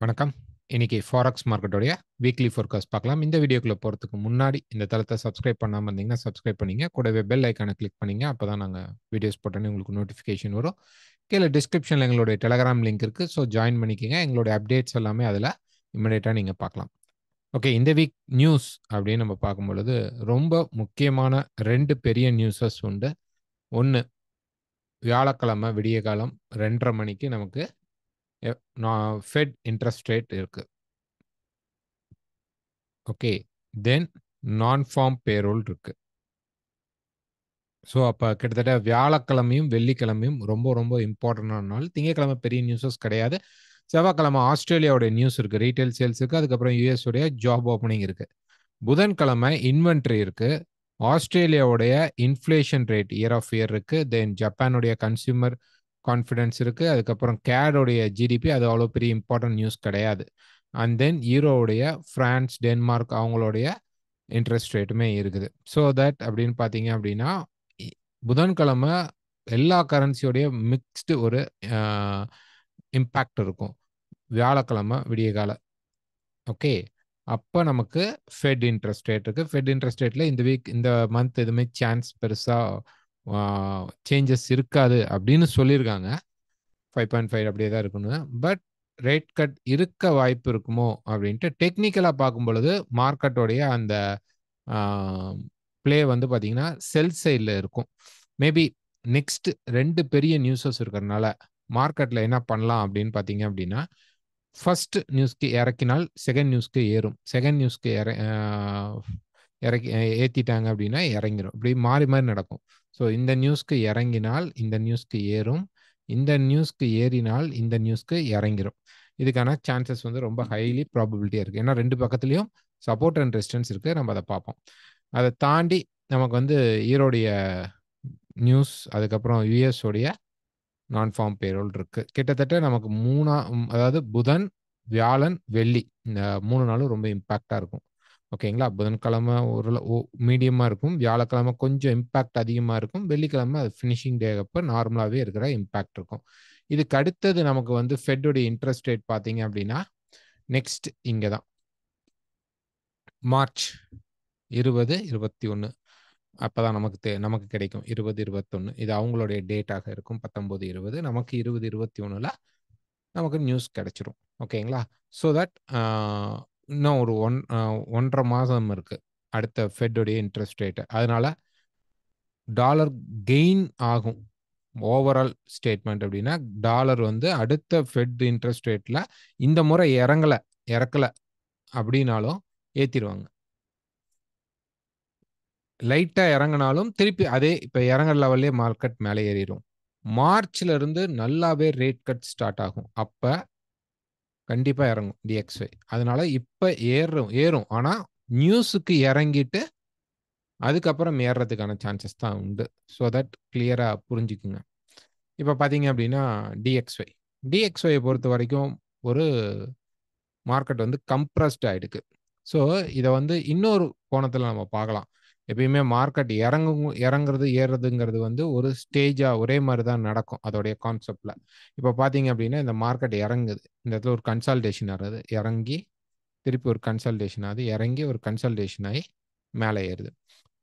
வணக்கம். இன்னைக்கு forex மார்க்கெட்டோடைய weekly forecast பார்க்கலாம். இந்த வீடியோக்குள்ள போறதுக்கு முன்னாடி இந்த தளத்தை சப்ஸ்கிரைப் பண்ணாம இருந்தீங்கன்னா சப்ஸ்கிரைப் பண்ணீங்க. கூடவே பெல் ஐகானை கிளிக் பண்ணீங்க. அப்பதான் நாங்க வீடியோஸ் போட்டோன்னே உங்களுக்கு நோட்டிஃபிகேஷன் வரும். கீழே டிஸ்கிரிப்ஷன்ல எங்களுடைய டெலகிராம் லிங்க் இருக்கு. ஸோ ஜாயின் பண்ணிக்கங்க. எங்களுடைய அப்டேட்ஸ் எல்லாமே அதில் இமிடியேட்டா நீங்க பார்க்கலாம். ஓகே, இந்த வீக் நியூஸ் அப்படின்னு நம்ம பார்க்கும்பொழுது ரொம்ப முக்கியமான 2 பெரிய நியூஸஸ் உண்டு. ஒண்ணு வியாழக்கிழமை விடிய காலம் 2:30 மணிக்கு நமக்கு ஃபெட் இன்ட்ரெஸ்ட் ரேட் இருக்கு. ஓகே, தென் நான் ஃபார்ம் பேரோல் இருக்கு. ஸோ அப்போ கிட்டத்தட்ட வியாழக்கிழமையும் வெள்ளிக்கிழமையும் ரொம்ப ரொம்ப இம்பார்ட்டண்டான நாள். திங்கட்கிழமை பெரிய நியூஸஸ் கிடையாது. செவ்வாய்க்கிழமை ஆஸ்திரேலியாவுடைய நியூஸ் இருக்கு, ரீட்டைல் சேல்ஸ் இருக்கு. அதுக்கப்புறம் யூஎஸ் உடைய ஜாப் ஓப்பனிங் இருக்கு. புதன்கிழமை இன்வென்ட்ரி இருக்கு. ஆஸ்திரேலியாவுடைய inflation rate year of year இருக்கு. தென் ஜப்பானுடைய கன்சியூமர் கான்ஃபிடன்ஸ் இருக்கு. அதுக்கப்புறம் கேடோடைய ஜிடிபி, அது அவ்வளோ பெரிய இம்பார்ட்டன்ட் நியூஸ் கிடையாது. அண்ட் தென் யூரோவுடைய பிரான்ஸ், டென்மார்க் அவங்களுடைய இன்ட்ரெஸ்ட் ரேட்டுமே இருக்குது. ஸோ தட் அப்படின்னு பார்த்தீங்க அப்படின்னா புதன்கிழமை எல்லா கரன்சியோடைய மிக்ஸ்டு ஒரு இம்பேக்ட் இருக்கும். வியாழக்கிழமை விடிய கால ஓகே, அப்போ நமக்கு ஃபெட் இன்ட்ரெஸ்ட் ரேட் இருக்கு. ஃபெட் இன்ட்ரெஸ்ட் ரேட்ல இந்த வீக் இந்த மந்த் எதுவுமே சான்ஸ் பெருசாக சேஞ்சஸ் இருக்காது அப்படின்னு சொல்லியிருக்காங்க. 5.5 அப்படியே தான் இருக்கணும். பட் ரேட் கட் இருக்க வாய்ப்பு இருக்குமோ அப்படின்ட்டு டெக்னிக்கலாக பார்க்கும் பொழுது மார்க்கெட்டோடைய அந்த பிளே வந்து பார்த்தீங்கன்னா செல் சைடில் இருக்கும். மேபி நெக்ஸ்ட் 2 பெரிய நியூஸஸ் இருக்கிறதுனால மார்க்கெட்டில் என்ன பண்ணலாம் அப்படின்னு பார்த்தீங்க அப்படின்னா, ஃபர்ஸ்ட் நியூஸ்க்கு இறக்கினால் செகண்ட் நியூஸ்க்கு ஏறும். செகண்ட் நியூஸ்க்கு இறக்கி ஏற்றிட்டாங்க அப்படின்னா இறங்கிடும். இப்படி மாறி மாறி நடக்கும். ஸோ இந்த நியூஸ்க்கு இறங்கினால் இந்த நியூஸ்க்கு ஏறும், இந்த நியூஸ்க்கு ஏறினால் இந்த நியூஸ்க்கு இறங்கிடும். இதுக்கான சான்சஸ் வந்து ரொம்ப ஹைலி ப்ராபபிலிட்டியாக இருக்குது. ஏன்னா 2 பக்கத்துலையும் சப்போர்ட் அண்ட் ரெசிஸ்டன்ஸ் இருக்குது. நம்ம அதை பார்ப்போம். அதை தாண்டி நமக்கு வந்து ஈரோடைய நியூஸ், அதுக்கப்புறம் யூஎஸ் உடைய நான் ஃபார்ம் பேரோல் இருக்கு. கிட்டத்தட்ட நமக்கு அதாவது புதன், வியாழன், வெள்ளி இந்த 3 நாளும் ரொம்ப இம்பாக்டாக இருக்கும். ஓகேங்களா? புதன்கிழமை ஒரு மீடியமாக இருக்கும், வியாழக்கிழமை கொஞ்சம் இம்பாக்ட் அதிகமாக இருக்கும், வெள்ளிக்கிழமை அது ஃபினிஷிங் டே அப்போ நார்மலாகவே இருக்கிற இம்பாக்ட் இருக்கும். இதுக்கு அடுத்தது நமக்கு வந்து ஃபெட்டோடைய இன்ட்ரெஸ்ட் ரேட் பார்த்தீங்க அப்படின்னா நெக்ஸ்ட் இங்கே தான் மார்ச் 20, 21 அப்போதான் நமக்கு கிடைக்கும். 20, 21 இது அவங்களுடைய டேட்டாக இருக்கும். 19, 20 நமக்கு 20, 21 நமக்கு நியூஸ் கிடைச்சிரும். ஓகேங்களா? ஸோ தட் இன்னும் ஒரு 1.5 மாதம் இருக்கு அடுத்த ஃபெட்டோடைய இன்ட்ரெஸ்ட் ரேட்டு. அதனால டாலர் கெயின் ஆகும். ஓவரால் ஸ்டேட்மெண்ட் அப்படின்னா டாலர் வந்து அடுத்த ஃபெட் இன்ட்ரெஸ்ட் ரேட்ல இந்த முறை இறக்கல அப்படின்னாலும் ஏற்றிடுவாங்க. லைட்டாக இறங்கினாலும் திருப்பி அதே இப்போ இறங்குற லெவல்லே மார்க்கெட் மேலே ஏறிடும். மார்ச்ல இருந்து நல்லாவே ரேட் கட் ஸ்டார்ட் ஆகும். அப்போ கண்டிப்பாக இறங்கும் டிஎக்ஸ்ஒய். அதனால இப்போ ஏறும். ஆனால் நியூஸுக்கு இறங்கிட்டு அதுக்கப்புறம் ஏறுறதுக்கான சான்சஸ் தான் உண்டு. ஸோ தட் கிளியராக புரிஞ்சுக்குங்க. இப்போ பார்த்தீங்க அப்படின்னா டிஎக்ஸ்ஒயை பொறுத்த வரைக்கும் ஒரு மார்க்கெட் வந்து கம்ப்ரஸ்ட் ஆகிடுக்கு. ஸோ இதை வந்து இன்னொரு கோணத்தில் நம்ம பார்க்கலாம். எப்பயுமே மார்க்கெட் இறங்குறது ஏறுறதுங்கிறது வந்து ஒரு ஸ்டேஜாக ஒரே மாதிரி தான் நடக்கும் அதோடைய கான்செப்டில். இப்போ பார்த்தீங்க அப்படின்னா இந்த மார்க்கெட் இறங்குது, இந்த இடத்துல ஒரு கன்சால்டேஷன் ஆகுது, இறங்கி திருப்பி ஒரு கன்சல்டேஷன் ஆகுது, இறங்கி ஒரு கன்சல்டேஷன் ஆகி மேலே ஏறுது.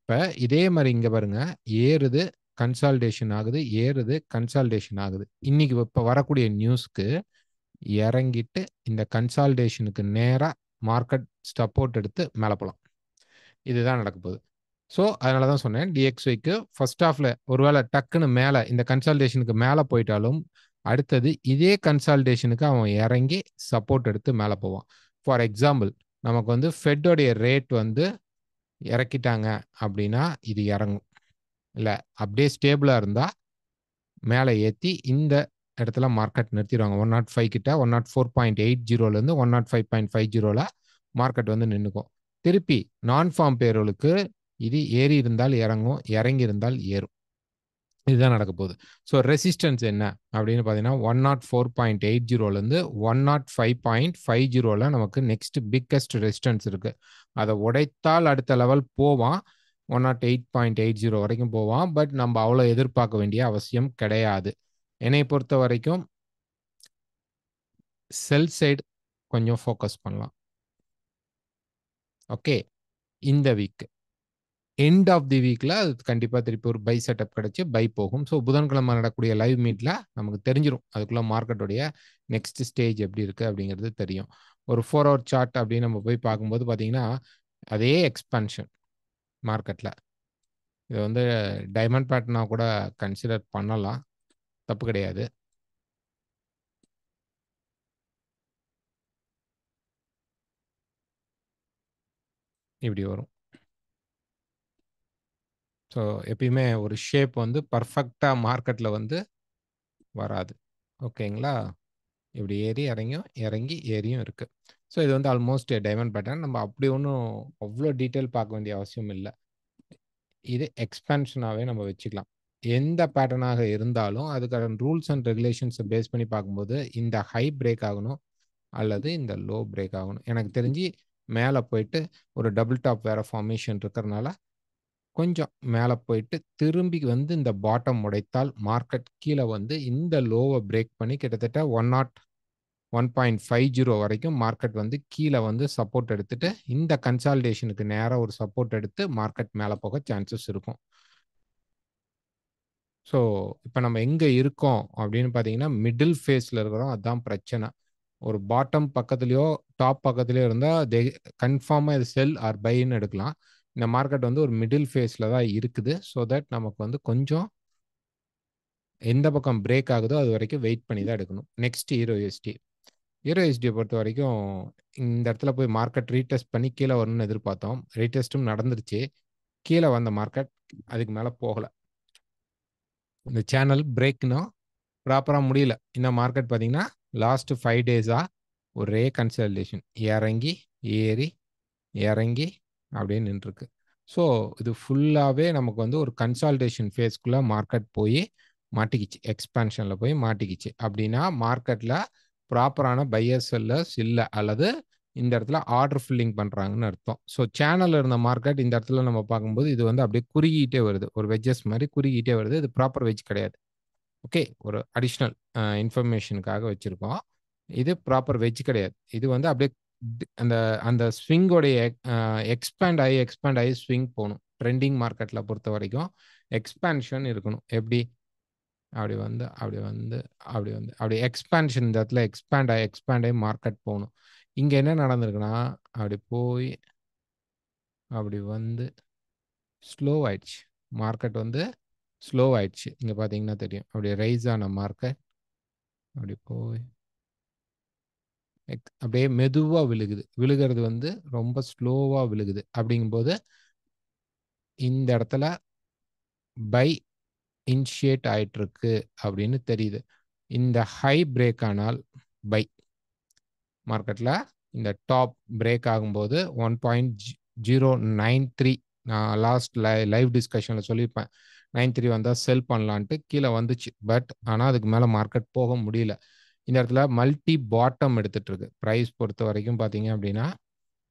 இப்போ இதே மாதிரி இங்கே பாருங்க, ஏறுது, கன்சால்டேஷன் ஆகுது, ஏறுது, கன்சால்டேஷன் ஆகுது. இன்னைக்கு இப்போ வரக்கூடிய நியூஸ்க்கு இறங்கிட்டு இந்த கன்சால்டேஷனுக்கு நேராக மார்க்கெட் சப்போர்ட் எடுத்து மேலே போகலாம். இதுதான் நடக்க போகுது. ஸோ அதனால தான் சொன்னேன் டிஎக்ஸ்ஒய்க்கு ஃபர்ஸ்ட் ஹாஃப்ல ஒருவேளை டக்குன்னு மேலே இந்த கன்சால்டேஷனுக்கு மேலே போயிட்டாலும் அடுத்தது இதே கன்சால்டேஷனுக்கு அவன் இறங்கி சப்போர்ட் எடுத்து மேலே போவான். ஃபார் எக்ஸாம்பிள் நமக்கு வந்து ஃபெட்டோடைய ரேட் வந்து இறக்கிட்டாங்க அப்படின்னா இது இறங்கும். இல்லை அப்படியே ஸ்டேபிளாக இருந்தால் மேலே ஏற்றி இந்த இடத்துல மார்க்கெட் நிறுத்திடுவாங்க. 105 கிட்ட 104.80 105.50 மார்க்கெட் வந்து நின்றுக்கும். திருப்பி நான் ஃபார்ம் பேரோலுக்கு இது ஏறி இருந்தால் இறங்கும், இறங்கி இருந்தால் ஏறும். இதுதான் நடக்க போகுது. ஸோ ரெசிஸ்டன்ஸ் என்ன அப்படின்னு பார்த்தீங்கன்னா 104.80 105.50 நமக்கு நெக்ஸ்ட் பிக்கஸ்ட் ரெசிஸ்டன்ஸ் இருக்கு. அதை உடைத்தால் அடுத்த லெவல் போவான், 108.80 வரைக்கும் போவான். பட் நம்ம அவ்வளோ எதிர்பார்க்க வேண்டிய அவசியம் கிடையாது. என்னை பொறுத்த வரைக்கும் செல் சைடு கொஞ்சம் ஃபோக்கஸ் பண்ணலாம். ஓகே. இந்த வீக். எண்ட் ஆஃப் தி வீக்ல அது கண்டிப்பா திருப்பி ஒரு பை செட்டப் கிடைச்சு பை போகும். ஸோ புதன்கிழமை நடக்கக்கூடிய லைவ் மீட்ல நமக்கு தெரிஞ்சிரும். அதுக்குள்ள மார்க்கெட்டுடைய நெக்ஸ்ட் ஸ்டேஜ் எப்படி இருக்கு அப்படிங்கிறது தெரியும். ஒரு 4 ஹவர் சார்ட் அப்படின்னு நம்ம போய் பார்க்கும்போது பார்த்தீங்கன்னா, அதே எக்ஸ்பான்ஷன் மார்க்கெட்ல. இது வந்து டைமண்ட் பேட்டர்னா கூட கன்சிடர் பண்ணலாம். தப்பு கிடையாது. இப்படி வரும். ஸோ எப்பயுமே ஒரு ஷேப் வந்து பெர்ஃபெக்ட்டா மார்க்கெட்ல வந்து வராது. ஓகேங்களா? இப்படி ஏறி இறங்கியும், இறங்கி ஏறியும் இருக்கு. ஸோ இது வந்து ஆல்மோஸ்ட் டைமண்ட் பேட்டர்ன். நம்ம அப்படி ஒண்ணும் அவ்ளோ டீட்டெயில் பார்க்க வேண்டிய அவசியம் இல்ல. இது எக்ஸ்பான்ஷனாவே நம்ம வச்சுக்கலாம். எந்த பேட்டர்னாக இருந்தாலும் அதுக்கான ரூல்ஸ் அண்ட் ரெகுலேஷன்ஸ பேஸ் பண்ணி பார்க்கும்போது, இந்த ஹை பிரேக் ஆகணும் அல்லது இந்த லோ பிரேக் ஆகணும். எனக்கு தெரிஞ்சு மேல போயிட்டு ஒரு டபுள் டாப் வேற ஃபார்மேஷன் இருக்கிறனால, கொஞ்சம் மேல போயிட்டு திரும்பி வந்து இந்த பாட்டம் உடைத்தால் மார்க்கெட் கீழ வந்து இந்த லோவ பிரேக் பண்ணி கிட்டத்தட்ட 150 வரைக்கும் மார்க்கெட் வந்து கீழ வந்து சப்போர்ட் எடுத்துட்டு, இந்த கன்சாலிடேஷனுக்கு நேரா ஒரு சப்போர்ட் எடுத்து மார்க்கெட் மேல போக சான்சஸ் இருக்கும். ஸோ, இப்ப நம்ம எங்க இருக்கோம் அப்படின்னு பார்த்தீங்கன்னா, மிடில் ஃபேஸ்ல இருக்கிறோம். அதான் பிரச்சனை. ஒரு பாட்டம் பக்கத்திலயோ, டாப் பக்கத்திலயோ இருந்தா கன்ஃபார்மா இது செல் ஆர் பைன்னு எடுக்கலாம். இந்த மார்க்கெட் வந்து ஒரு மிடில் ஃபேஸ்ல தான் இருக்குது. ஸோ தட் நமக்கு வந்து கொஞ்சம் எந்த பக்கம் பிரேக் ஆகுதோ அது வரைக்கும் வெயிட் பண்ணி தான் எடுக்கணும். Next hero UST. ஹீரோ யுஎஸ்டிய பொறுத்தவரைக்கும் இந்த இடத்துல போய் மார்க்கெட் ரீடெஸ்ட் பண்ணி கீழ வரும்னு எதிர்பார்த்தோம். ரீடெஸ்ட்டும் நடந்துருச்சு. கீழ வந்த மார்க்கெட் அதுக்கு மேல போகல. இந்த சேனல் பிரேக்னா ப்ராப்பரா முடியல. இந்த மார்க்கெட் பார்த்தீங்கன்னா, லாஸ்ட் 5 டேஸா ஒரே கன்சாலிடேஷன். இறங்கி, ஏறி, இறங்கி அப்படியே நின்றுருக்கு. ஸோ, இது ஃபுல்லாவே நமக்கு வந்து ஒரு கன்சாலிடேஷன் ஃபேஸ்க்குள்ள மார்க்கெட் போயி மாட்டிக்கிச்சு. எக்ஸ்பான்ஷன்ல போய் மாட்டிக்கிச்சு. அப்படின்னா மார்க்கெட்ல ப்ராப்பரான பையர்ஸ், செல்லர்ஸ் இல்ல. அல்லது இந்த இடத்துல ஆர்டர் ஃபில்லிங் பண்றாங்கன்னு அர்த்தம். ஸோ, சேனல்ல இருந்த மார்க்கெட் இந்த இடத்துல நம்ம பார்க்கும்போது இது வந்து அப்படியே குறுகிட்டே வருது. ஒரு வெட்ஜஸ் மாரி குறுகிட்டே வருது. இது ப்ராப்பர் வெட்ஜ் கிடையாது. ஓகே. ஒரு அடிஷனல் இன்ஃபர்மேஷனுக்காக வச்சிருக்கோம். இது ப்ராப்பர் வெட்ஜ் கிடையாது. இது வந்து அப்படியே அந்த அந்த ஸ்விங்கோடைய அ எக்ஸ்பேண்ட் ஆயி ஸ்விங் போணும். ட்ரெண்டிங் மார்க்கெட்ல பொறுத்தவரைக்கும் எக்ஸ்பான்ஷன் இருக்கணும். எப்படி? அப்படி வந்து, அப்படி வந்து, அப்படி வந்து, அப்படி எக்ஸ்பான்ஷன் இந்த இடத்துல எக்ஸ்பேண்ட் ஆயி மார்க்கெட் போணும். இங்க என்ன நடந்திருக்குன்னா, அப்படி போய், அப்படி வந்து ஸ்லோ ஆயிடுச்சு. மார்க்கெட் வந்து ஸ்லோ ஆயிடுச்சு. இங்க பார்த்தீங்கன்னா தெரியும். அப்படியே ரைஸ் ஆன மார்க்கெட் அப்படி போய் அப்படியே மெதுவா விழுகுது. விழுகிறது வந்து ரொம்ப ஸ்லோவா விழுகுது. அப்படிங்கும்போது இந்த இடத்துல பை இனிஷியேட் ஆயிட்டு இருக்கு அப்படின்னு தெரியுது. இந்த ஹை பிரேக் ஆனால் பை மார்க்கெட்ல இந்த டாப் பிரேக் ஆகும்போது 1.093 நான் லாஸ்ட் லைவ் டிஸ்கஷன்ல சொல்லியிருப்பேன். 93 வந்தா செல் பண்ணலான்ட்டு கீழ வந்துச்சு. பட் ஆனா அதுக்கு மேல மார்க்கெட் போக முடியல. இந்த இடத்துல மல்டி பாட்டம் எடுத்துட்டு இருக்கு. பிரைஸ் பொறுத்த வரைக்கும் பார்த்தீங்க அப்படின்னா,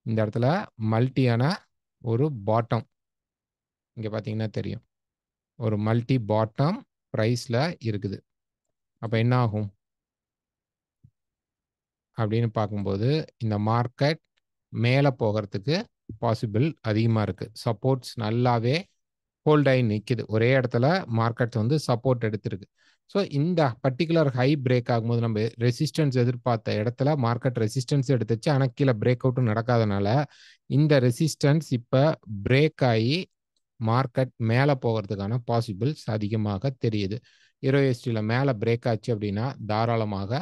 இந்த இடத்துல மல்டியான ஒரு பாட்டம். இங்க பார்த்தீங்கன்னா தெரியும். ஒரு மல்டி பாட்டம் பிரைஸ்ல இருக்குது. அப்ப என்ன ஆகும்? அப்படின்னு பார்க்கும்போது, இந்த மார்க்கெட் மேல போகறதுக்கு பாசிபிள் அதிகமா இருக்கு. சப்போர்ட்ஸ் நல்லாவே ஹோல்ட் ஆயி நிக்குது. ஒரே இடத்துல மார்க்கெட் வந்து சப்போர்ட் எடுத்திருக்கு. ஸோ இந்த பர்ட்டிகுலர் ஹை பிரேக் ஆகும்போது நம்ம ரெசிஸ்டன்ஸ் எதிர்பார்த்த இடத்துல மார்க்கெட் ரெசிஸ்டன்ஸ் எடுத்துச்சு. ஆனா கீழ பிரேக் அவுட்டும் நடக்காதனால, இந்த ரெசிஸ்டன்ஸ் இப்ப பிரேக் ஆயி மார்க்கெட் மேல போகறதுக்கான பாசிபிள்ஸ் அதிகமாக தெரியுது. யூரோஎஸ்டில மேல பிரேக் ஆச்சு அப்படின்னா, தாராளமாக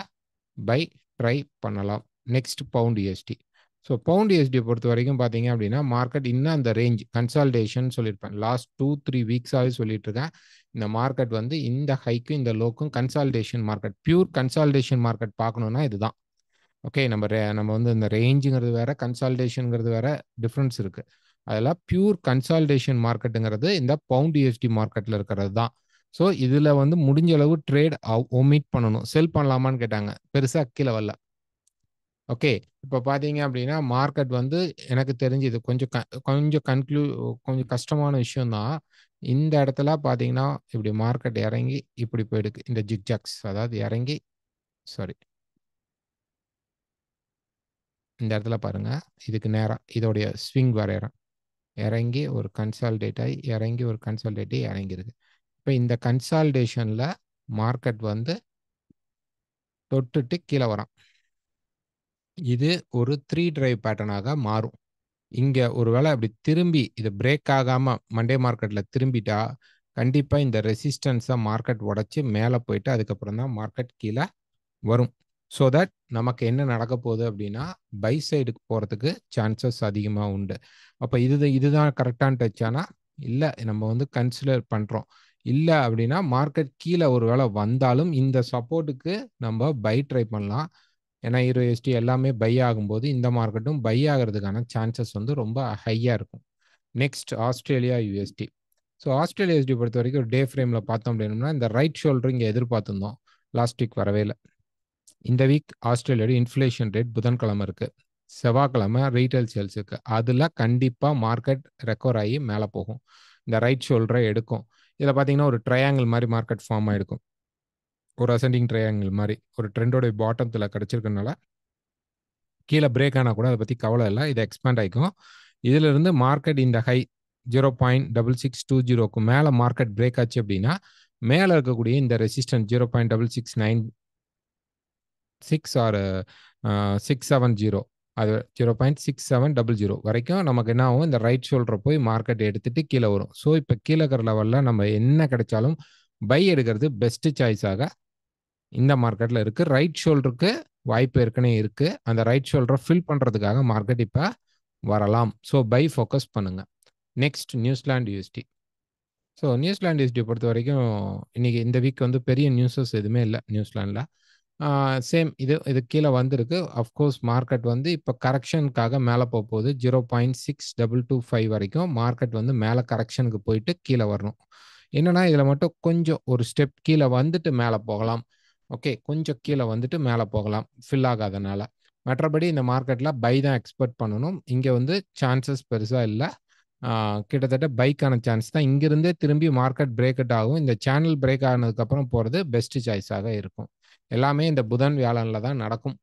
பை ட்ரை பண்ணலாம். Next pound USD. So pound USD பொறுத்த வரைக்கும் பார்த்தீங்க அப்படின்னா, மார்க்கெட் இன்னும் அந்த ரேஞ்ச் கன்சாலிடேஷன் சொல்லியிருப்பேன். லாஸ்ட் 2, 3 வீக்ஸாவே சொல்லிட்டு இருக்கேன். இந்த மார்க்கெட் வந்து இந்த ஹைக்கும், இந்த லோக்கும் consolidation market. Pure consolidation market பார்க்கணும்னா இதுதான். ஓகே. நம்ம வந்து இந்த ரேஞ்சுங்கிறது வேற, கன்சாலிடேஷன்ங்கிறது வேற டிஃபரன்ஸ் இருக்கு. அதெல்லாம் பியூர் கன்சாலிடேஷன் மார்க்கெட்டுங்கிறது இந்த பவுண்ட் யூஎஸ்டி மார்க்கெட்ல இருக்கிறது தான். ஸோ இதுல வந்து முடிஞ்ச அளவு ட்ரேட் ஒமிட் பண்ணணும். செல் பண்ணலாமான்னு கேட்டாங்க. பெருசா கீழ வரல. ஓகே. இப்ப பார்த்தீங்க அப்படின்னா, மார்க்கெட் வந்து எனக்கு தெரிஞ்சு இது கொஞ்சம் கஷ்டமான விஷயம் தான். இந்த இடத்துல பார்த்தீங்கன்னா, இப்படி மார்க்கெட் இறங்கி இப்படி போயிருக்கு. இந்த ஜிக்ஜாக்ஸ் அதாவது இறங்கி சாரி இந்த இடத்துல பாருங்க. இதுக்கு நேரா இதோடைய ஸ்விங் வரையறேன். இறங்கி ஒரு கன்சாலிடேட் ஆகி இறங்கி ஒரு கன்சாலிடேட் ஆகி இறங்கிருக்கு. இப்போ இந்த கன்சாலிடேஷன்ல மார்க்கெட் வந்து தொட்டுட்டு கீழே வரான். இது ஒரு 3 டிரைவ் பேட்டர்னாக மாறும். இங்க ஒருவேளை அப்படி திரும்பி இது பிரேக் ஆகாம மண்டே மார்க்கெட்ல திரும்பிட்டா, கண்டிப்பா இந்த ரெசிஸ்டன்ஸ மார்க்கெட் உடைச்சு மேல போயிட்டு அதுக்கப்புறம் தான் மார்க்கெட் கீழ வரும். ஸோ தட் நமக்கு என்ன நடக்க போகுது அப்படின்னா, பை சைடுக்கு போறதுக்கு சான்சஸ் அதிகமா உண்டு. அப்ப இதுதான் கரெக்டான டச்சானா? இல்ல நம்ம வந்து கன்சிடர் பண்றோம். இல்ல அப்படின்னா மார்க்கெட் கீழ ஒரு வேளை வந்தாலும் இந்த சப்போர்ட்டுக்கு நம்ம பை ட்ரை பண்ணலாம். ஏன்னா ஈரோ யூஎஸ்டி எல்லாமே பை ஆகும்போது இந்த மார்க்கெட்டும் பை ஆகிறதுக்கான சான்சஸ் வந்து ரொம்ப ஹையா இருக்கும். Next Australia USD. So Australia USD பொறுத்த வரைக்கும் ஒரு டே ஃப்ரேமில் பார்த்தோம் அப்படின்னா இந்த ரைட் ஷோல்டர் இங்கே எதிர்பார்த்துருந்தோம். லாஸ்ட் வீக் வரவே இல்லை. இந்த வீக் ஆஸ்திரேலியாவோட இன்ஃப்ளேஷன் ரேட் புதன்கிழமை இருக்கு. செவ்வாய்க்கிழமை ரீட்டைல் சேல்ஸ் இருக்கு. அதில் கண்டிப்பாக மார்க்கெட் ரெக்கவர் ஆகி மேலே போகும். இந்த ரைட் ஷோல்டரை எடுக்கும். இதில் பார்த்தீங்கன்னா ஒரு ட்ரையாங்கிள் மாதிரி மார்க்கெட் ஃபார்ம் ஆகிருக்கும். ஒரு அசெண்டிங் ட்ரையாங்கிள் மாதிரி ஒரு ட்ரெண்டோட பாட்டத்தில் கிடச்சிருக்கனால கீழே பிரேக் ஆனால் கூட அதை பற்றி கவலை இல்லை. இது எக்ஸ்பேண்ட் ஆகிக்கும். இதிலிருந்து மார்க்கெட் இந்த ஹை 0.6620க்கு மேலே மார்க்கெட் பிரேக் ஆச்சு அப்படின்னா மேலே இருக்கக்கூடிய இந்த ரெசிஸ்டன்ஸ் 0.696 ஆர் 670 அது 0.6700 வரைக்கும் நமக்கு என்ன ஆகும், இந்த ரைட் ஷோல்டர் போய் மார்க்கெட் எடுத்துட்டு கீழே வரும். ஸோ இப்போ கீழே இருக்கிற லெவலில் நம்ம என்ன கிடைச்சாலும் பை எடுக்கிறது பெஸ்ட் சாய்ஸாக இந்த மார்க்கெட்டில் இருக்கு. ரைட் ஷோல்டருக்கு வாய்ப்பு ஏற்கனவே இருக்கு. அந்த ரைட் ஷோல்டரை ஃபில் பண்ணுறதுக்காக மார்க்கெட் இப்போ வரலாம். ஸோ பை ஃபோக்கஸ் பண்ணுங்க. Next New Zealand USD. So New Zealand USD பொறுத்த வரைக்கும் இன்னைக்கு இந்த வீக் வந்து பெரிய நியூஸஸ் எதுவுமே இல்லை நியூசிலாண்டில். சேம் இது கீழே வந்திருக்கு. அஃப்கோர்ஸ் மார்க்கெட் வந்து இப்போ கரெக்ஷனுக்காக மேலே போகுது. 0.6225 வரைக்கும் மார்க்கெட் வந்து மேலே கரெக்ஷனுக்கு போயிட்டு கீழே வரணும். என்னன்னா இதில் மட்டும் கொஞ்சம் ஒரு ஸ்டெப் கீழே வந்துட்டு மேலே போகலாம். ஓகே, கொஞ்சம் கீழே வந்துட்டு மேலே போகலாம் ஃபில் ஆகாதனால. மற்றபடி இந்த மார்க்கெட்டில் பை தான் எக்ஸ்பெக்ட் பண்ணணும். இங்கே வந்து சான்சஸ் பெருசாக இல்லை. கிட்டத்தட்ட பைக்கான சான்ஸ் தான். இங்கிருந்தே திரும்பி மார்க்கெட் பிரேக் அவுட் ஆகும். இந்த சேனல் பிரேக் ஆனதுக்கப்புறம் போகிறது பெஸ்ட் சாய்ஸாக இருக்கும். எல்லாமே இந்த புதன் வியாழனில் தான் நடக்கும்.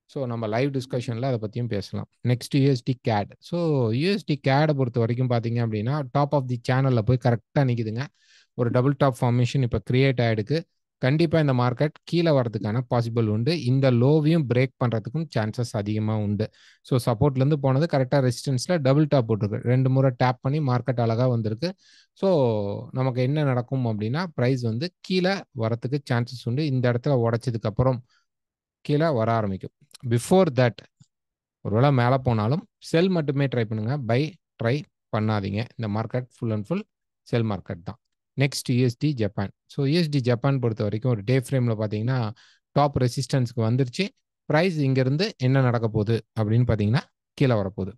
ஸோ நம்ம லைவ் டிஸ்கஷனில் அதை பற்றியும் பேசலாம். Next USD CAD. So USD கேடை பொறுத்த வரைக்கும் பார்த்தீங்க அப்படின்னா டாப் ஆஃப் தி சேனலில் போய் கரெக்டாக நிற்குதுங்க. ஒரு டபுள் டாப் ஃபார்மேஷன் இப்போ கிரியேட் ஆகிடுக்கு. கண்டிப்பாக இந்த மார்க்கெட் கீழே வரதுக்கான பாசிபிள் உண்டு. இந்த லோவையும் பிரேக் பண்ணுறதுக்கும் சான்சஸ் அதிகமாக உண்டு. ஸோ சப்போர்ட்லேருந்து போனது கரெக்டாக ரெசிஸ்டன்ஸில் டபுள் டாப் போட்டிருக்கு. 2 முறை டேப் பண்ணி மார்க்கெட் அழகாக வந்திருக்கு. ஸோ நமக்கு என்ன நடக்கும் அப்படின்னா ப்ரைஸ் வந்து கீழே வரத்துக்கு சான்சஸ் உண்டு. இந்த இடத்துல உடைச்சதுக்கப்புறம் கீழே வர ஆரம்பிக்கும். பிஃபோர் தட் ஒருவேளை மேலே போனாலும் செல் மட்டுமே ட்ரை பண்ணுங்க. பை ட்ரை பண்ணாதீங்க. இந்த market full and full sell market தான். Next USD Japan. So USD Japan பொறுத்த வரைக்கும் ஒரு டே ஃப்ரேமில் பார்த்தீங்கன்னா டாப் ரெசிஸ்டன்ஸ்க்கு வந்துருச்சு. ப்ரைஸ் இங்கேருந்து என்ன நடக்க போகுது அப்படின்னு பார்த்தீங்கன்னா கீழே வரப்போகுது.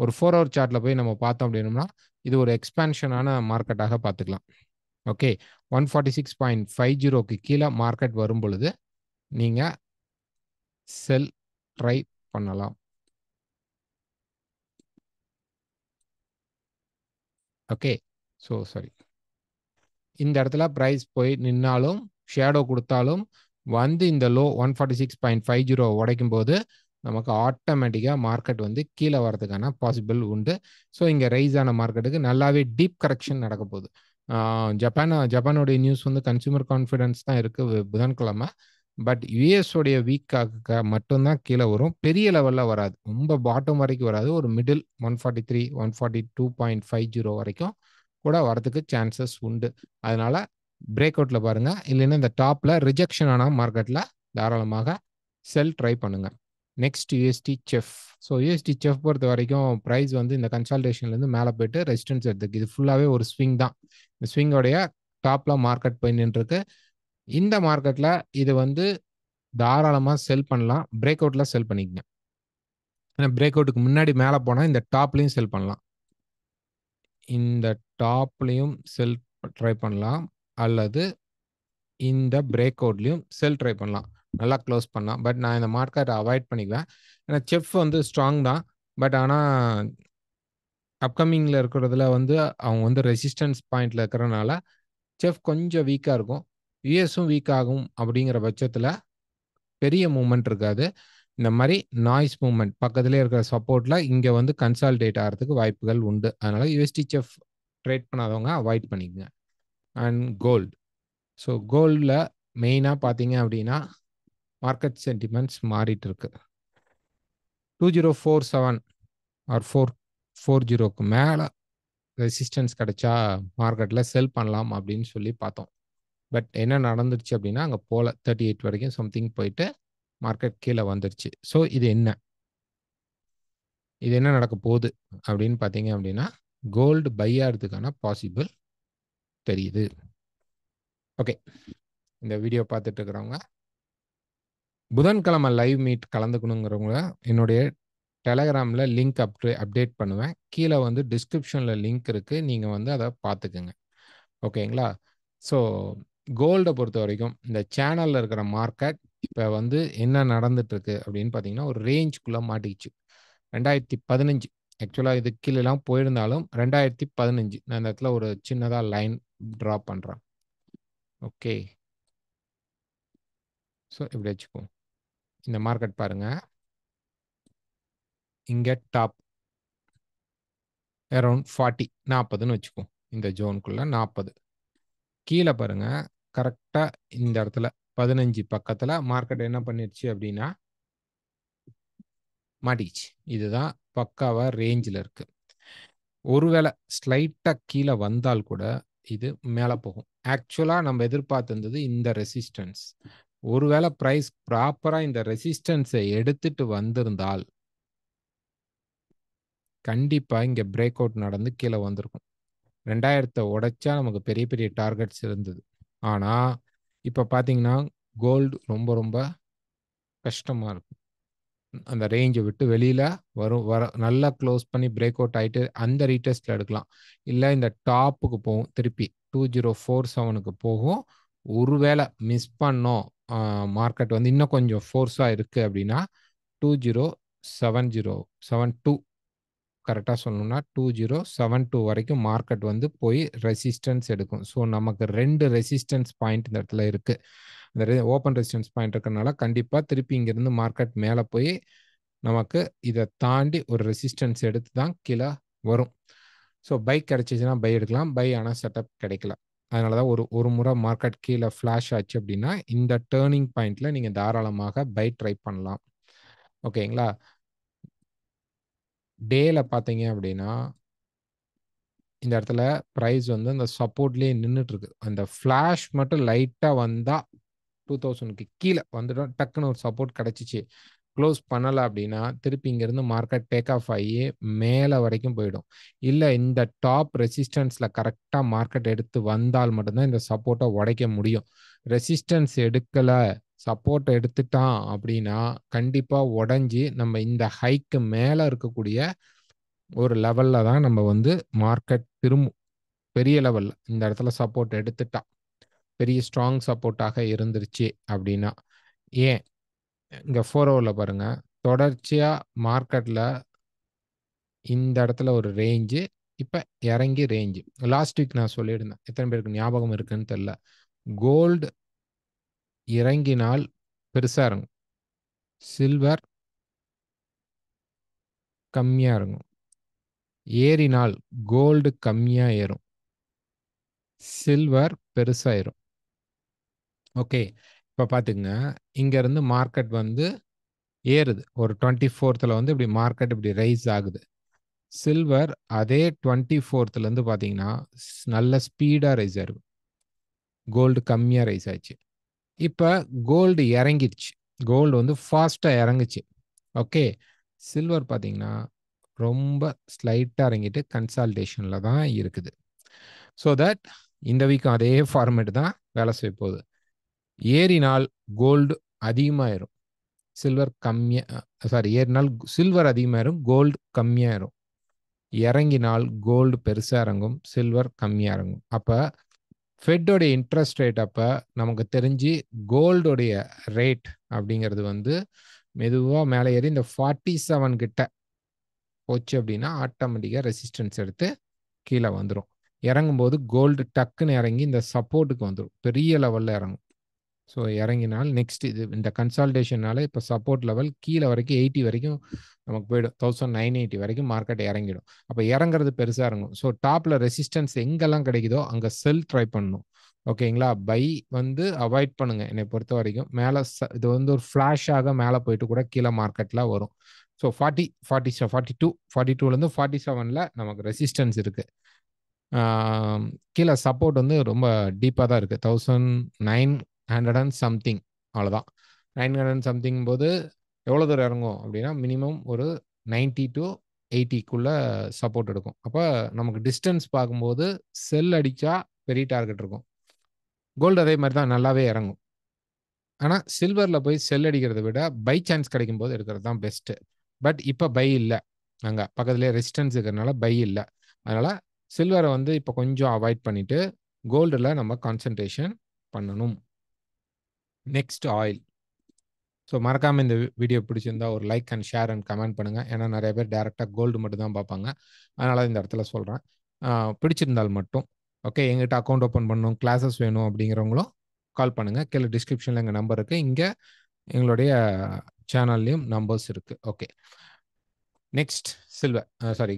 ஒரு 4 ஹவர் சார்ட்டில் போய் நம்ம பார்த்தோம் அப்படின்னோம்னா இது ஒரு எக்ஸ்பான்ஷனான மார்க்கெட்டாக பார்த்துக்கலாம். ஓகே, 146.50க்கு கீழே மார்க்கெட் வரும் பொழுது நீங்கள் செல் ட்ரை பண்ணலாம். ஓகே, ஸோ சாரி, இந்த இடத்துல ப்ரைஸ் போய் நின்னாலும் ஷேடோ கொடுத்தாலும் வந்து இந்த லோ 146.50 உடைக்கும் போது நமக்கு ஆட்டோமேட்டிக்காக மார்க்கெட் வந்து கீழே வரதுக்கான பாசிபிள் உண்டு. ஸோ இங்கே ரைஸ் ஆன மார்க்கெட்டுக்கு நல்லாவே டீப் கரெக்ஷன் நடக்க போகுது. ஜப்பானோடைய நியூஸ் வந்து கன்சூமர் கான்ஃபிடன்ஸ் தான் இருக்குது புதன்கிழமை. பட் யூஎஸோடைய வீக்காக மட்டும்தான் கீழே வரும். பெரிய லெவலில் வராது. ரொம்ப பாட்டம் வரைக்கும் வராது. ஒரு மிடில் 143 142.50 வரைக்கும் கூட வரதுக்கு சான்சஸ் உண்டு. அதனால பிரேக் அவுட்டில் பாருங்க. இல்லைன்னா இந்த டாப்பில் ரிஜெக்ஷன் ஆன மார்க்கெட்டில் தாராளமாக செல் ட்ரை பண்ணுங்க. Next USD chef. So USD chef பொறுத்த வரைக்கும் ப்ரைஸ் வந்து இந்த கன்சல்டேஷன்லேருந்து மேலே போயிட்டு ரெசிஸ்டன்ஸ் எடுத்துக்கு. இது ஃபுல்லாகவே ஒரு ஸ்விங் தான். இந்த ஸ்விங்கோடைய டாப்பில் மார்க்கெட் போய் நின்றுருக்கு. இந்த மார்க்கெட்டில் இது வந்து தாராளமாக செல் பண்ணலாம். பிரேக் அவுட்டில் செல் பண்ணிக்கங்க. ஏன்னா பிரேக் அவுட்டுக்கு முன்னாடி மேலே போனால் இந்த டாப்லையும் செல் பண்ணலாம். இந்த டாப்லையும் செல் ட்ரை பண்ணலாம். அல்லது இந்த பிரேக் அவுட்லையும் செல் ட்ரை பண்ணலாம். நல்லா க்ளோஸ் பண்ணலாம். பட் நான் இந்த மார்க்கெட்டை அவாய்ட் பண்ணிக்குவேன். ஏன்னா செஃப் வந்து ஸ்ட்ராங் தான். பட் ஆனால் அப்கமிங்கில் இருக்கிறதுல வந்து அவங்க வந்து ரெசிஸ்டன்ஸ் பாயிண்டில் இருக்கிறனால செஃப் கொஞ்சம் வீக்காக இருக்கும். யூஎஸும் வீக் ஆகும். அப்படிங்கிற பட்சத்தில் பெரிய மூமெண்ட் இருக்காது. இந்த மாரி நாய்ஸ் மூவ்மெண்ட் பக்கத்திலே இருக்கிற சப்போர்ட்ல இங்க வந்து கன்சாலிடேட் ஆகறதுக்கு வாய்ப்புகள் உண்டு. அதனால யுஎஸ்டிஎஃப் ட்ரேட் பண்ணாதவங்க அவாய்ட் பண்ணிக்கங்க. And gold. ஸோ கோல்ட்ல மெயினா பார்த்தீங்க அப்படின்னா, மார்க்கெட் சென்டிமெண்ட்ஸ் மாறிட்டு இருக்கு. 2047 ஆர் 440க்கு மேல ரெசிஸ்டன்ஸ் கிடைச்சா மார்க்கெட்ல செல் பண்ணலாம் அப்படின்னு சொல்லி பார்த்தோம். பட் என்ன நடந்துருச்சு அப்படின்னா, அங்க போல 38 வரைக்கும் சம்திங் போயிட்டு மார்க்கெட் கீழ வந்துருச்சு. ஸோ இது என்ன? இது என்ன நடக்க போகுது அப்படின்னு பார்த்தீங்க அப்படின்னா, கோல்டு பை ஆறதுக்கான பாசிபிள் தெரியுது. ஓகே. இந்த வீடியோ பார்த்துட்டு இருக்கிறவங்க, புதன்கிழமை லைவ் மீட் கலந்துக்கணுங்கிறவங்க என்னுடைய டெலகிராம்ல லிங்க் அப்டேட் பண்ணுவேன். கீழ வந்து டிஸ்கிரிப்ஷன்ல லிங்க் இருக்கு. நீங்க வந்து அத பார்த்துக்கங்க. ஓகேங்களா? ஸோ கோல்ட பொறுத்தவரைக்கும் இந்த சேனல்ல இருக்கிற மார்க்கெட் இப்ப வந்து என்ன நடந்துட்டு இருக்கு அப்படின்னு பார்த்தீங்கன்னா, ஒரு ரேஞ்ச்குள்ள மாட்டிக்கிச்சு. 2015 ஆக்சுவலா இது கீழலாம் போயிருந்தாலும் 2015 நான் இந்த இடத்துல ஒரு சின்னதா லைன் ட்ரா பண்றேன். ஓகே. ஸோ இப்படி வச்சுக்குவோம். இந்த மார்க்கெட் பாருங்க. இங்க டாப் அரவுண்ட் 40 40ன்னு வச்சுக்குவோம். இந்த ஜோனுக்குள்ள 40. கீழ பாருங்க. கரெக்ட்டா இந்த இடத்துல 15 பக்கத்துல மார்க்கெட் என்ன பண்ணிருச்சு அப்படின்னா, மாட்டிக்கிச்சு. இதுதான் பக்காவா ரேஞ்ச்ல இருக்கு. ஒருவேளை ஸ்லைட்டா கீழ வந்தால் கூட இது மேல போகும். ஆக்சுவலா நம்ம எதிர்பார்த்திருந்தது இந்த ரெசிஸ்டன்ஸ். ஒருவேளை பிரைஸ் ப்ராப்பரா இந்த ரெசிஸ்டன்ஸை எடுத்துட்டு வந்திருந்தால், கண்டிப்பா இங்க பிரேக் அவுட் நடந்து கீழ வந்திருக்கும். 2000 உடைச்சா நமக்கு பெரிய பெரிய டார்கெட்ஸ் இருந்தது. ஆனா, இப்ப பார்த்தீங்கன்னா, கோல்டு ரொம்ப ரொம்ப கஷ்டமா இருக்கு. அந்த ரேஞ்ச விட்டு வெளியில நல்லா க்ளோஸ் பண்ணி பிரேக் அவுட் ஆயிட்டு அந்த ரீடெஸ்ட்ல எடுக்கலாம். இல்ல இந்த டாப்புக்கு போகும் திருப்பி 2047க்கு போகும். ஒருவேளை மிஸ் பண்ணோம். மார்க்கெட் வந்து இன்னும் கொஞ்சம் ஃபோர்ஸா இருக்கு அப்படின்னா 2070 கரெக்ட்டா சொல்லணும்னா 2072 வரைக்கும் மார்க்கெட் வந்து போய் ரெசிஸ்டன்ஸ் எடுக்கும். ஸோ நமக்கு 2 ரெசிஸ்டன்ஸ் பாயிண்ட் இந்த இடத்துல இருக்கு. இந்த ஓப்பன் ரெசிஸ்டன்ஸ் பாயிண்ட் இருக்கறனால கண்டிப்பா திருப்பி இங்கிருந்து மார்க்கெட் மேல போய் நமக்கு இத தாண்டி ஒரு ரெசிஸ்டன்ஸ் எடுத்து தான் கீழ வரும். ஸோ பை கிடைச்சுச்சுன்னா பை எடுக்கலாம். பை ஆனா செட்டப் கிடைக்கல. அதனால தான் ஒரு முறை மார்க்கெட் கீழ ஃபிளாஷ் ஆச்சு அப்படின்னா, இந்த டர்னிங் பாயிண்ட்ல நீங்க தாராளமாக பை ட்ரை பண்ணலாம். ஓகேங்களா? டேல பார்த்தீங்க அப்படின்னா, இந்த இடத்துல பிரைஸ் வந்து அந்த சப்போர்ட்லயே நின்னுட்டு இருக்கு. அந்த ஃபிளாஷ் மட்டும் லைட்டா வந்தா 2000க்கு கீழ வந்துடும். டக்குன்னு ஒரு சப்போர்ட் கிடைச்சுச்சு. க்ளோஸ் பண்ணல அப்படின்னா, திருப்பி இங்கிருந்து மார்க்கெட் டேக் ஆஃப் ஆயி மேல வரைக்கும் போயிடும். இல்ல இந்த டாப் ரெசிஸ்டன்ஸ்ல கரெக்ட்டா மார்க்கெட் எடுத்து வந்தால் மட்டும் தான் இந்த சப்போர்ட்ட உடைக்க முடியும். ரெசிஸ்டன்ஸ் எடுக்கல, சப்போர்ட் எடுத்துட்டான் அப்படின்னா, கண்டிப்பா உடைஞ்சு நம்ம இந்த ஹைக்கு மேல இருக்கக்கூடிய ஒரு லெவல்ல தான் நம்ம வந்து மார்க்கெட் திரும்பும். பெரிய லெவல்ல. இந்த இடத்துல சப்போர்ட் எடுத்துட்டா. பெரிய ஸ்ட்ராங் சப்போர்ட்டாக இருந்துருச்சு அப்படின்னா. ஏன்? இங்க 4 ஹவர்ல பாருங்க. தொடர்ச்சியா மார்க்கெட்ல இந்த இடத்துல ஒரு ரேஞ்சு. இப்ப இறங்கி ரேஞ்சு. லாஸ்ட் வீக் நான் சொல்லியிருந்தேன். எத்தன பேருக்கு ஞாபகம் இருக்குன்னு தெரியல. கோல்டு இறங்கினால் பெருசா இறங்கும். சில்வர் கம்மியா இறங்கும். ஏறினால் கோல்டு கம்மியா ஏறும். சில்வர் பெருசா ஏறும். ஓகே. இப்ப பார்த்துக்கங்க. இங்க இருந்து மார்க்கெட் வந்து ஏறுது. ஒரு 24ல வந்து இப்படி மார்க்கெட் இப்படி ரைஸ் ஆகுது. சில்வர் அதே 24லேருந்து பார்த்தீங்கன்னா, நல்ல ஸ்பீடா ரைஸ் ஆயிருக்கு. கோல்டு கம்மியா ரைஸ் ஆச்சு. இப்ப கோல்டு இறங்கிடுச்சு. கோல்டு வந்து ஃபாஸ்ட்டா இறங்குச்சு. ஓகே. சில்வர் பார்த்தீங்கன்னா, ரொம்ப ஸ்லைட்டா இறங்கிட்டு கன்சாலிடேஷன்ல தான் இருக்குது. ஸோ தட் இந்த வீக்கும் அதே ஃபார்மேட் தான் வேலை செய்ய போகுது. ஏறினால் கோல்டு அதிகமாயிரும். சில்வர் கம்மியா ஏறினால் சில்வர் அதிகமாயிரும். கோல்டு கம்மியாயிரும். இறங்கினால் கோல்டு பெருசா இறங்கும். சில்வர் கம்மியா இறங்கும். அப்ப ஃபெட்டோட இன்ட்ரெஸ்ட் ரேட் அப்ப நமக்கு தெரிஞ்சு கோல்டோடைய ரேட் அப்படிங்கிறது வந்து மெதுவா மேலே ஏறி இந்த 47 கிட்ட போச்சு அப்படின்னா ஆட்டோமேட்டிக்கா ரெசிஸ்டன்ஸ் எடுத்து கீழே வந்துடும். இறங்கும்போது கோல்டு டக்குன்னு இறங்கி இந்த சப்போர்ட்டுக்கு வந்துடும். பெரிய லெவல்ல இறங்கும். ஸோ இறங்கினால் நெக்ஸ்ட் இது இந்த கன்சால்டேஷனால இப்போ சப்போர்ட் லெவல் கீழே வரைக்கும் 80 வரைக்கும் நமக்கு போயிடும். 1980 வரைக்கும் மார்க்கெட் இறங்கிடும். அப்போ இறங்குறது பெருசாக இறங்கும். ஸோ டாப்பில் ரெசிஸ்டன்ஸ் எங்கெல்லாம் கிடைக்குதோ அங்கே செல் ட்ரை பண்ணணும். ஓகேங்களா? பை வந்து அவாய்ட் பண்ணுங்க என்னை பொறுத்த வரைக்கும். மேலே இது வந்து ஒரு ஃப்ளாஷாக மேலே போயிட்டு கூட கீழே மார்க்கெட்டில் வரும். ஸோ 42லேருந்து 47ல் நமக்கு ரெசிஸ்டன்ஸ் இருக்குது. கீழே சப்போர்ட் வந்து ரொம்ப டீப்பாக தான் இருக்குது. 1900 அண்ட் சம்திங், அவ்வளோதான். 900 சம்திங் போது எவ்வளோ தூரம் இறங்கும் அப்படின்னா மினிமம் ஒரு 90 to 80க்குள்ளே சப்போர்ட் எடுக்கும். அப்போ நமக்கு டிஸ்டன்ஸ் பார்க்கும்போது செல் அடித்தா பெரிய டார்கெட் இருக்கும். கோல்டு அதே மாதிரி தான் நல்லாவே இறங்கும். ஆனால் சில்வரில் போய் செல் அடிக்கிறத விட பை சான்ஸ் கிடைக்கும் போது எடுக்கிறது தான் பெஸ்ட்டு. பட் இப்போ பை இல்லை, அங்கே பக்கத்துலேயே ரெசிஸ்டன்ஸ் இருக்கிறதுனால பை இல்லை. அதனால் சில்வரை வந்து இப்போ கொஞ்சம் அவாய்ட் பண்ணிவிட்டு கோல்டில் நம்ம கான்சன்ட்ரேஷன் பண்ணணும். Next oil. ஸோ மறக்காமல் இந்த வீடியோ பிடிச்சிருந்தா ஒரு like and share and comment பண்ணுங்கள். ஏன்னா நிறைய பேர் டேரெக்டாக கோல்டு மட்டும் தான் பார்ப்பாங்க. அதனால் இந்த இடத்துல சொல்கிறேன், பிடிச்சிருந்தால் மட்டும் ஓகே. எங்கிட்ட அக்கௌண்ட் ஓப்பன் பண்ணணும், கிளாஸஸ் வேணும் அப்படிங்கிறவங்களும் கால் பண்ணுங்கள். கீழே டிஸ்கிரிப்ஷனில் எங்கள் நம்பர் இருக்குது. இங்கே எங்களுடைய சேனல்லையும் நம்பர்ஸ் இருக்குது. Okay. Next silver, sorry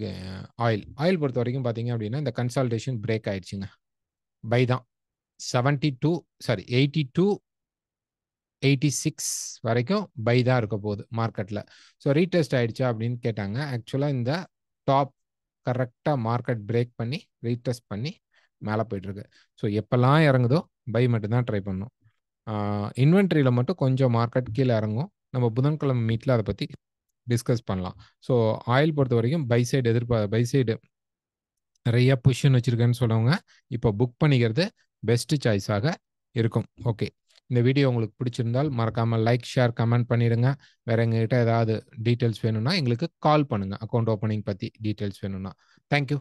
oil பொறுத்த வரைக்கும் பார்த்தீங்க அப்படின்னா இந்த கன்சால்டேஷன் பிரேக் ஆயிடுச்சுங்க. பை தான் 82 86 வரைக்கும் பை தான் இருக்க போகுது மார்க்கெட்டில். ஸோ ரீடெஸ்ட் ஆயிடுச்சா அப்படின்னு கேட்டாங்க. ஆக்சுவலாக இந்த டாப் கரெக்டாக மார்க்கெட் பிரேக் பண்ணி ரீடெஸ்ட் பண்ணி மேலே போயிட்டுருக்கு. ஸோ எப்போல்லாம் இறங்குதோ பை மட்டும் தான் ட்ரை பண்ணும். இன்வென்ட்ரியில் மட்டும் கொஞ்சம் மார்க்கெட் கீழே இறங்கும். நம்ம புதன்கிழமை மீட்டில் அதை பற்றி டிஸ்கஸ் பண்ணலாம். ஸோ ஆயில் பொறுத்த வரைக்கும் பை சைடு நிறைய பொசிஷன் வச்சுருக்கேன்னு சொல்லுவாங்க. இப்போ புக் பண்ணிக்கிறது பெஸ்ட் சாய்ஸாக இருக்கும். ஓகே. இந்த வீடியோ உங்களுக்கு பிடிச்சிருந்தால் மறக்காமல் லைக், ஷேர், கமெண்ட் பண்ணிடுங்க. வேறு எங்ககிட்ட ஏதாவது டீட்டெயில்ஸ் வேணும்னா எங்களுக்கு கால் பண்ணுங்கள். அக்கௌண்ட் ஓப்பனிங் பற்றி டீட்டெயில்ஸ் வேணும்னா. தேங்க்யூ.